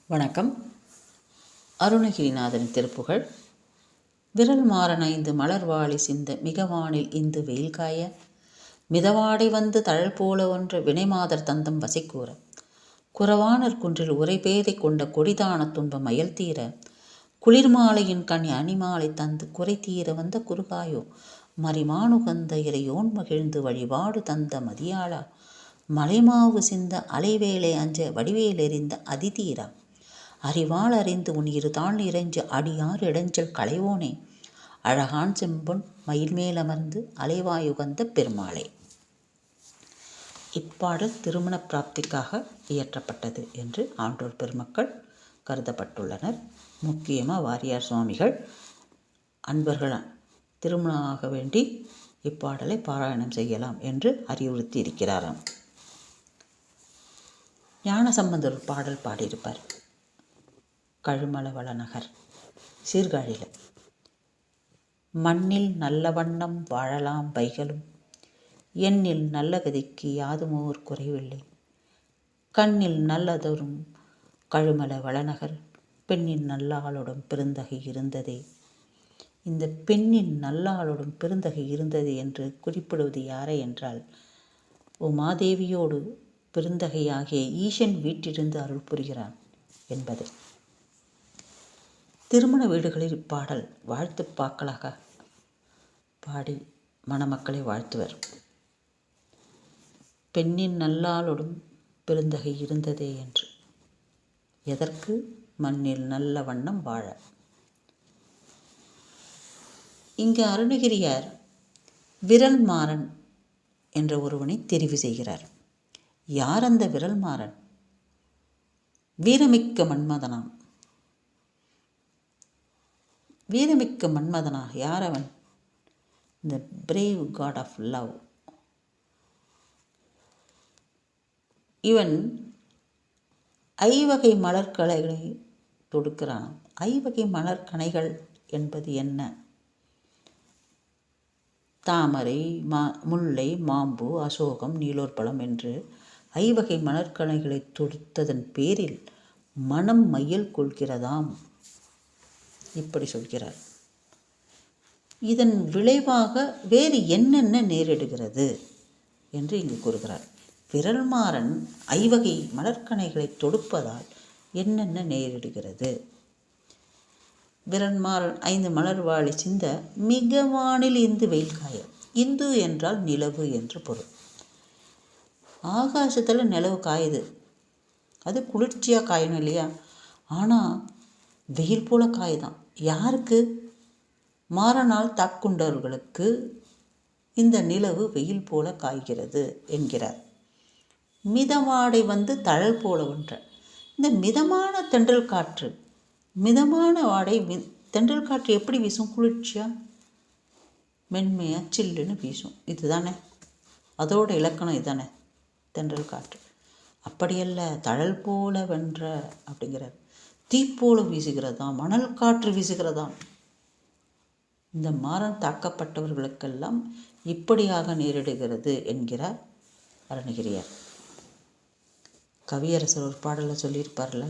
வணக்கம். அருணகிரிநாதன் திருப்புகழ். விரல் மாறனைந்து மலர்வாழி சிந்த மிகவானில் இந்து வெயில் காய மிதவாடை வந்து தழல் போல ஒன்ற வினைமாதர் தந்தம் வசைக்கூற குறவானர் குன்றில் உரைபேதை கொண்ட கொடிதான துன்பம் மயல் தீர குளிர்மாலையின் கனி அணிமாலை தந்து குறை தீர வந்த குறுகாயோ மறிமானுகந்த இறையோன் மகிழ்ந்து வழிபாடு தந்த மதியாளா மலைமாவு சிந்த அலைவேலை அஞ்ச வடிவேலெறிந்த அதிதீரா அறிவாள் அறிந்து உன் இருதாள் இறைஞ்சு அடியார் இடைஞ்சல் களைவோனே அழகான் செம்பொன் மயில்மேல் அமர்ந்து அலைவாயுகந்த பெருமாளே. இப்பாடல் திருமண பிராப்திக்காக இயற்றப்பட்டது என்று ஆன்றோர் பெருமக்கள் கருதப்பட்டுள்ளனர். முக்கியமாக வாரியார் சுவாமிகள் அன்பர்கள் திருமணம் ஆக வேண்டி இப்பாடலை பாராயணம் செய்யலாம் என்று அறிவுறுத்தி இருக்கிறாராம். ஞானசம்பந்தர் ஒரு பாடல் பாடியிருப்பார். கழுமலவள நகர் சீர்காழியில் மண்ணில் நல்ல வண்ணம் வாழலாம் வைகளும் எண்ணில் நல்ல கதிக்கு யாதுமோர் குறைவில்லை கண்ணில் நல்லதொரும் கழுமல வளநகர் பெண்ணின் நல்லாளுடன் பெருந்தகை இருந்ததே. இந்த பெண்ணின் நல்லாளுடன் பெருந்தகை இருந்தது என்று குறிப்பிடுவது யாரை என்றால் உமாதேவியோடு பெருந்தகையாகிய ஈசன் வீட்டிலிருந்து அருள் புரிகிறான் என்பது. திருமண வீடுகளில் இப்பாடல் வாழ்த்து பாக்களாக பாடி மணமக்களை வாழ்த்துவர். பெண்ணின் நல்லாளோடும் பெருந்தகை இருந்ததே என்று. எதற்கு? மண்ணில் நல்ல வண்ணம் வாழ. இங்கு அருணகிரியார் விரல் மாறன் என்ற ஒருவனை தெரிவு செய்கிறார். யார் அந்த விரல் மாறன்? வீரமிக்க மன்மதனாம். வீரமிக்க மன்மதனா? யார் அவன்? இந்த பிரேவ் காட் ஆஃப் லவ். இவன் ஐவகை மலர்கலைகளை தொடுக்கிறான். ஐவகை மலர்கனைகள் என்பது என்ன? தாமரை, முல்லை, மாம்பு, அசோகம், நீலோற்பலம் என்று ஐவகை மலர்கனைகளை தொடுத்ததன் பேரில் மனம் மையல் கொள்கிறதாம். இப்படி சொல்கிறார். இதன் விளைவாக வேறு என்னென்ன நேரிடுகிறது என்று இங்கு கூறுகிறார். விரல்மாறன் ஐவகை மலர்கனைகளை தொடுப்பதால் என்னென்ன நேரிடுகிறது? விரல்மாறன் 5 மலர்வாழி சிந்த மிகவானில் இந்து வெயில் காய. இந்து என்றால் நிலவு என்று பொருள். ஆகாசத்தில் நிலவு காயுது, அது குளிர்ச்சியாக காயணும் இல்லையா? ஆனால் வெயில் போல காயுதான். யாருக்கு? மாறனால் தாக்குண்டவர்களுக்கு இந்த நிலவு வெயில் போல காய்கிறது என்கிறார். மிதவாடை வந்து தழல் போல ஒன்ற. இந்த மிதமான தென்றல் காற்று, மிதமான வாடை தென்றல் காற்று எப்படி வீசும்? குளிர்ச்சியாக மென்மையாக சில்லுன்னு வீசும். இதுதானே அதோட இலக்கணம். இதுதானே தென்றல் காற்று. அப்படியல்ல, தழல் போல வென்ற அப்படிங்கிறார். தீப்போல வீசுகிறதாம், மணல் காற்று வீசுகிறதாம். இந்த மாறன் தாக்கப்பட்டவர்களுக்கெல்லாம் இப்படியாக நேரிடுகிறது என்கிறார் அருணகிரியார். கவியரசர் ஒரு பாடலில் சொல்லியிருப்பார்ல,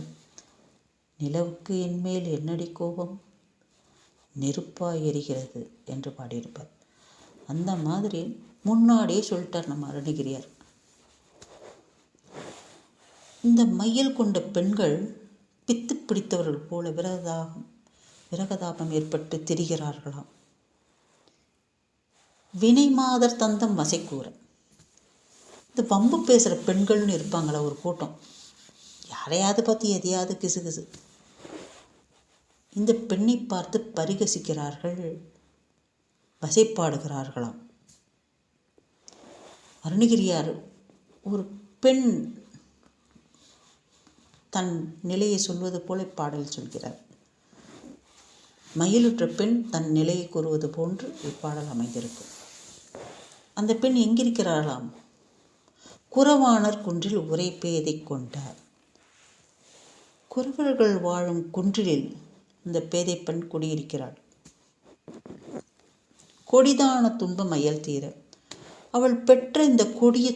நிலவுக்கு என்மேல் என்னடி கோபம் நெருப்பாய் எரிகிறது என்று பாடியிருப்பார். அந்த மாதிரி முன்னாடியே சொல்லிட்டார் நம்ம அருணகிரியார். இந்த மையல் கொண்ட பெண்கள் பித்து பிடித்தவர்கள் போல விரகதாபம் ஏற்பட்டு திரிகிறார்களாம். வினைமாதர் தந்தம் வசைக்கூற. இந்த வம்பு பேசுகிற பெண்கள்னு இருப்பாங்களா ஒரு கூட்டம், யாரையாவது பார்த்து எதையாவது கிசுகிசு. இந்த பெண்ணை பார்த்து பரிகசிக்கிறார்கள், வசைப்பாடுகிறார்களாம். அருணகிரியார் ஒரு பெண் தன் நிலையை சொல்வது போல பாடல் சொல்கிறார். மயிலுற்ற பெண் தன் நிலையை கூறுவது போன்று இப்பாடல் அமைந்திருக்கும். அந்த பெண் எங்கிருக்கிறாளாம்? குறவானர் குன்றில் உரைபேதை கொண்டார். குறவர்கள் வாழும் குன்றிலில் இந்த பேதை பெண் குடியிருக்கிறாள். கொடிதான துன்பம் மயல் தீர. அவள் பெற்ற இந்த கொடிய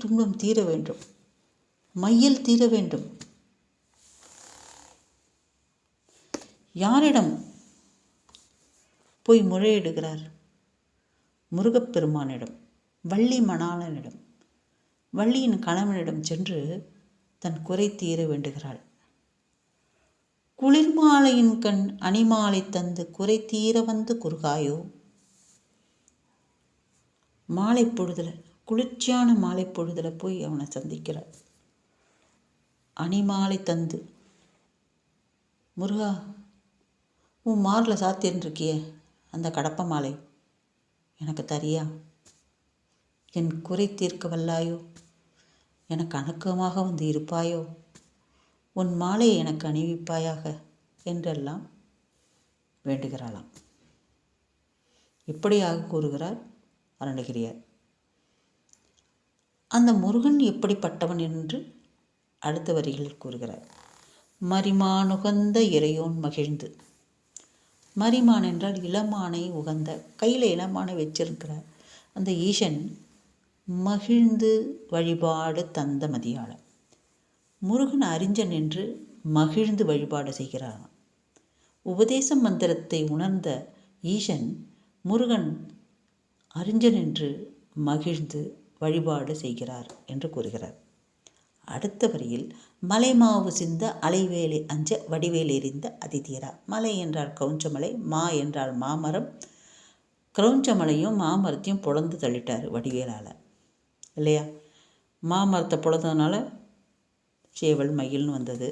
துன்பம் தீர வேண்டும். மையில் தீர வேண்டும். யாரிடம் போய் முறையிடுகிறார்? முருகப்பெருமானிடம், வள்ளி மணாளனிடம், வள்ளியின் கணவனிடம் சென்று தன் குறை தீர வேண்டுகிறாள். குளிர்மாலையின் கண் அணிமாலை தந்து குறை தீர வந்து குறுகாயோ. மாலை பொழுதுல, குளிர்ச்சியான மாலை பொழுதுல போய் அவனை சந்திக்கிறாள். அணிமாலை தந்து, முருகா, உன் மாரில் சாத்தின்னு இருக்கியே அந்த கடப்ப மாலை எனக்கு தரியா? என் குறை தீர்க்க வல்லாயோ? எனக்கு அணுக்கமாக வந்து இருப்பாயோ? உன் மாலையை எனக்கு அணிவிப்பாயாக என்றெல்லாம் வேண்டுகிறாளாம். இப்படியாக கூறுகிறார் அருணகிரியார். அந்த முருகன் எப்படிப்பட்டவன் என்று அடுத்த வரிகளில் கூறுகிறார். மரிமானுகந்த இறையோன் மகிழ்ந்து. மரிமான் என்றால் இளமானை உகந்த, கையில் இளமானை வச்சிருக்கிறார் அந்த ஈசன் மகிழ்ந்து வழிபாடு தந்த மதியாளன். முருகன் அறிஞன் என்று மகிழ்ந்து வழிபாடு செய்கிறாராம். உபதேச மந்திரத்தை உணர்ந்த ஈசன் முருகன் அறிஞன் என்று மகிழ்ந்து வழிபாடு செய்கிறார் என்று கூறுகிறார். அடுத்த வரியில் மலைமாவு சிந்த அலைவேலை அஞ்ச வடிவேல் எறிந்த அதிதீரா. மலை என்றால் கவுஞ்சமலை, மா என்றால் மாமரம். கவுஞ்சமலையும் மாமரத்தையும் பொழந்து தள்ளிட்டார் வடிவேலால், இல்லையா? மாமரத்தை பொழந்ததுனால சேவல் மயில்னு வந்தது.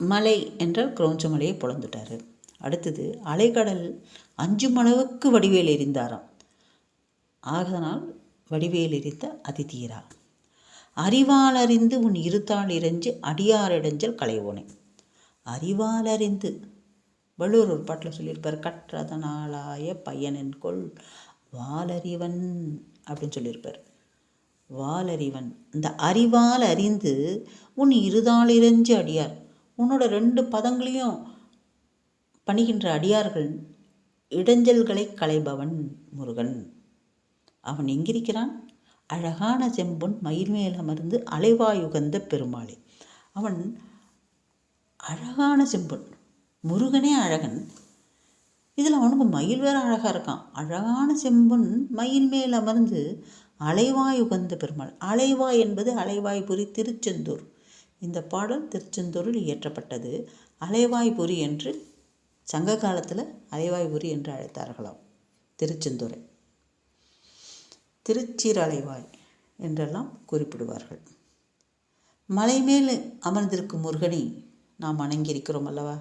மலை என்றால் கிரௌஞ்சமலையை பொழந்துட்டார். அடுத்தது அலைக்கடல் அஞ்சும் அளவுக்கு வடிவேல் எறிந்தாராம். ஆகதனால் வடிவேல் எறிந்த அதிதீரா. அறிவால் அறிந்து உன் இருத்தாள் இறைஞ்சு அடியாரிடஞ்சல் களைவோனே. அறிவால் அறிந்து, வள்ளுவர் ஒரு பாட்டில் சொல்லியிருப்பார், கற்றதனாலாய பயனென்கொள் வாலறிவன் அப்படின்னு சொல்லியிருப்பார். வாலறிவன், இந்த அறிவால் அறிந்து உன் இருதாள் இறைஞ்சு அடியார், உன்னோட 2 பதங்களையும் பணிகின்ற அடியார்கள் இடைஞ்சல்களை களைபவன் முருகன். அவன் எங்கிருக்கிறான்? அழகான செம்பொன் மயிர்மேல் அமர்ந்து அலைவாயுகந்த பெருமாளே. அவன் அழகான செம்பொன், முருகனே அழகன், இதில் அவனுக்கு மயில் வேறு அழகாக இருக்கான். அழகான செம்பொன் மயில் மேல் அமர்ந்து அலைவாயுகந்த பெருமாள். அலைவாய் என்பது அலைவாய்புரி திருச்செந்தூர். இந்த பாடல் திருச்செந்தூரில் இயற்றப்பட்டது. அலைவாய்புரி என்று சங்க காலத்தில் அலைவாய்புரி என்று அழைத்தார்களாம் திருச்செந்தூரை. திருச்சீரலைவாய் என்றெல்லாம் குறிப்பிடுவார்கள். மலைமேல் அமர்ந்திருக்கும் முருகனை நாம் வணங்கியிருக்கிறோம் அல்லவா?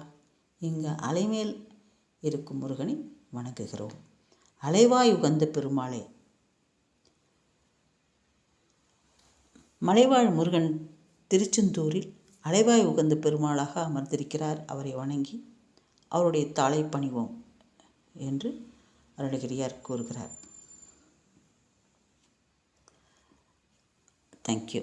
இங்கு அலைமேல் இருக்கும் முருகனை வணங்குகிறோம். அலைவாய் உகந்த பெருமாளே. மலைவாழ் முருகன் திருச்செந்தூரில் அலைவாய் உகந்த பெருமாளாக அமர்ந்திருக்கிறார். அவரை வணங்கி அவருடைய தாளை பணிவோம் என்று அருணகிரியார் கூறுகிறார். தேங்க்யூ.